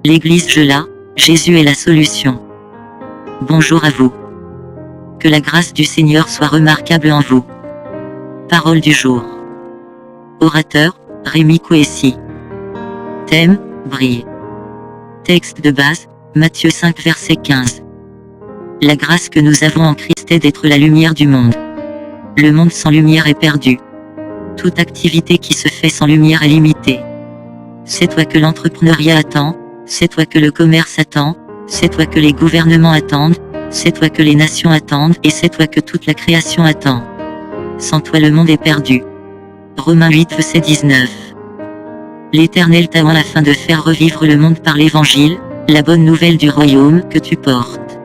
L'Église Gela, Jésus est la solution. Bonjour à vous. Que la grâce du Seigneur soit remarquable en vous. Parole du jour. Orateur, Rémi Kouessi. Thème, brille. Texte de base, Matthieu 5 verset 15. La grâce que nous avons en Christ est d'être la lumière du monde. Le monde sans lumière est perdu. Toute activité qui se fait sans lumière est limitée. C'est toi que l'entrepreneuriat attend, c'est toi que le commerce attend, c'est toi que les gouvernements attendent, c'est toi que les nations attendent et c'est toi que toute la création attend. Sans toi le monde est perdu. Romains 8 verset 19. L'Éternel t'a oint afin de faire revivre le monde par l'Évangile, la bonne nouvelle du royaume que tu portes.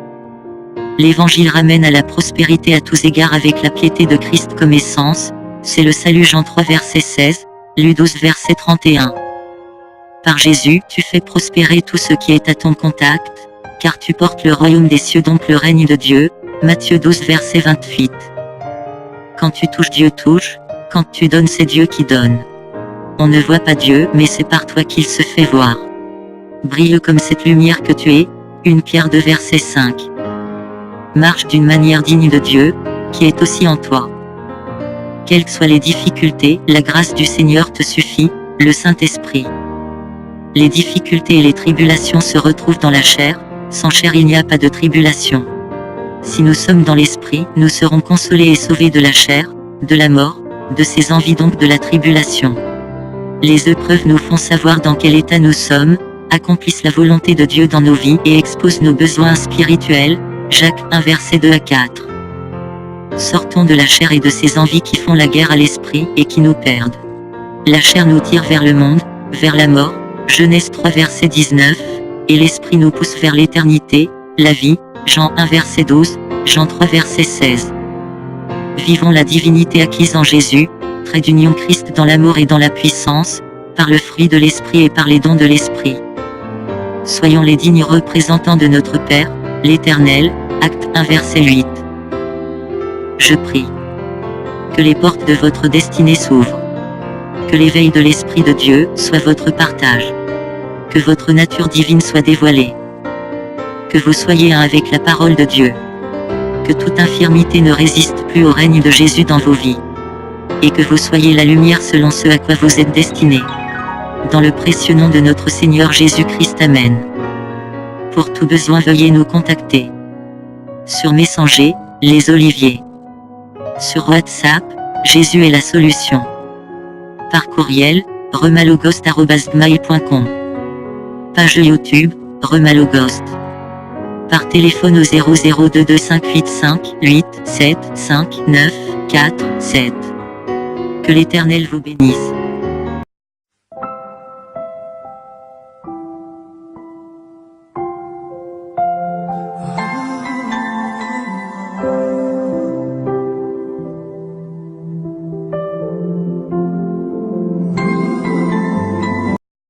L'Évangile ramène à la prospérité à tous égards avec la piété de Christ comme essence, c'est le salut Jean 3 verset 16, Luc 12 verset 31. Par Jésus, tu fais prospérer tout ce qui est à ton contact, car tu portes le royaume des cieux donc le règne de Dieu, Matthieu 12 verset 28. Quand tu touches Dieu touche, quand tu donnes c'est Dieu qui donne. On ne voit pas Dieu mais c'est par toi qu'il se fait voir. Brille comme cette lumière que tu es, 1 Pierre 2 verset 5. Marche d'une manière digne de Dieu, qui est aussi en toi. Quelles que soient les difficultés, la grâce du Seigneur te suffit, le Saint-Esprit. Les difficultés et les tribulations se retrouvent dans la chair, sans chair il n'y a pas de tribulation. Si nous sommes dans l'Esprit, nous serons consolés et sauvés de la chair, de la mort, de ses envies donc de la tribulation. Les épreuves nous font savoir dans quel état nous sommes, accomplissent la volonté de Dieu dans nos vies et exposent nos besoins spirituels, Jacques 1 verset 2 à 4. Sortons de la chair et de ses envies qui font la guerre à l'esprit et qui nous perdent. La chair nous tire vers le monde, vers la mort, Genèse 3 verset 19, et l'esprit nous pousse vers l'éternité, la vie, Jean 1 verset 12, Jean 3 verset 16. Vivons la divinité acquise en Jésus, trait d'union Christ dans l'amour et dans la puissance, par le fruit de l'esprit et par les dons de l'esprit. Soyons les dignes représentants de notre Père, l'Éternel, Acte 1 verset 8. Je prie. Que les portes de votre destinée s'ouvrent. Que l'éveil de l'Esprit de Dieu soit votre partage. Que votre nature divine soit dévoilée. Que vous soyez un avec la parole de Dieu. Que toute infirmité ne résiste plus au règne de Jésus dans vos vies. Et que vous soyez la lumière selon ce à quoi vous êtes destinés. Dans le précieux nom de notre Seigneur Jésus-Christ, Amen. Pour tout besoin veuillez nous contacter. Sur Messenger, les Oliviers. Sur WhatsApp, Jésus est la solution. Par courriel, remalogost@gmail.com. Page YouTube, Remalogost. Par téléphone au 0022 585 8 7 5 9 4 7. Que l'Éternel vous bénisse.